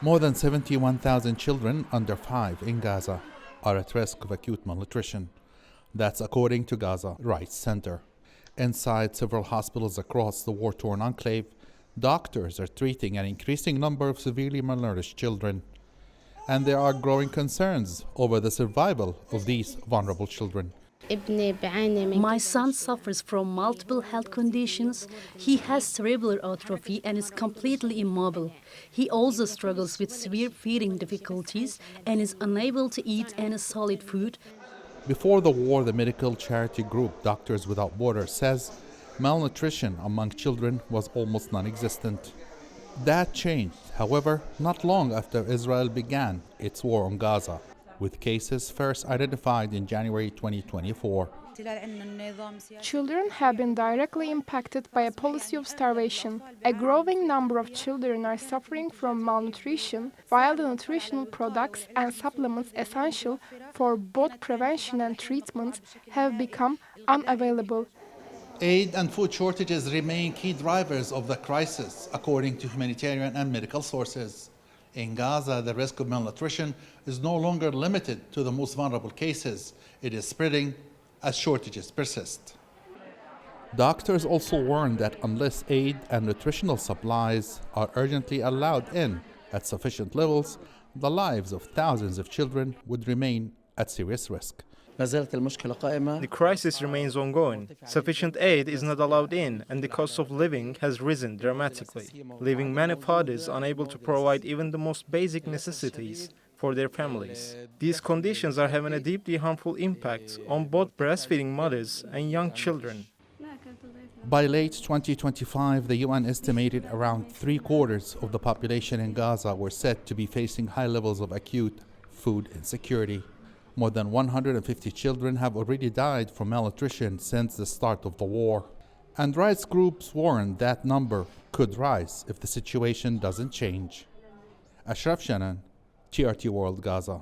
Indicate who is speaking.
Speaker 1: More than 71,000 children under 5 in Gaza are at risk of acute malnutrition. That's according to Gaza Rights Center. Inside several hospitals across the war-torn enclave, doctors are treating an increasing number of severely malnourished children. And there are growing concerns over the survival of these vulnerable children.
Speaker 2: My son suffers from multiple health conditions. He has cerebral atrophy and is completely immobile. He also struggles with severe feeding difficulties and is unable to eat any solid food.
Speaker 1: Before the war, the medical charity group Doctors Without Borders says malnutrition among children was almost non-existent. That changed, however, not long after Israel began its war on Gaza, with cases first identified in January 2024.
Speaker 3: Children have been directly impacted by a policy of starvation. A growing number of children are suffering from malnutrition, while the nutritional products and supplements essential for both prevention and treatment have become unavailable.
Speaker 1: Aid and food shortages remain key drivers of the crisis, according to humanitarian and medical sources. In Gaza, the risk of malnutrition is no longer limited to the most vulnerable cases. It is spreading as shortages persist. Doctors also warn that unless aid and nutritional supplies are urgently allowed in at sufficient levels, the lives of thousands of children would remain at serious risk.
Speaker 4: The crisis remains ongoing. Sufficient aid is not allowed in, and the cost of living has risen dramatically, leaving many fathers unable to provide even the most basic necessities for their families. These conditions are having a deeply harmful impact on both breastfeeding mothers and young children.
Speaker 1: By late 2025, the UN estimated around 3/4 of the population in Gaza were said to be facing high levels of acute food insecurity. More than 150 children have already died from malnutrition since the start of the war. And rights groups warn that number could rise if the situation doesn't change. Ashraf, Shannon, TRT World, Gaza.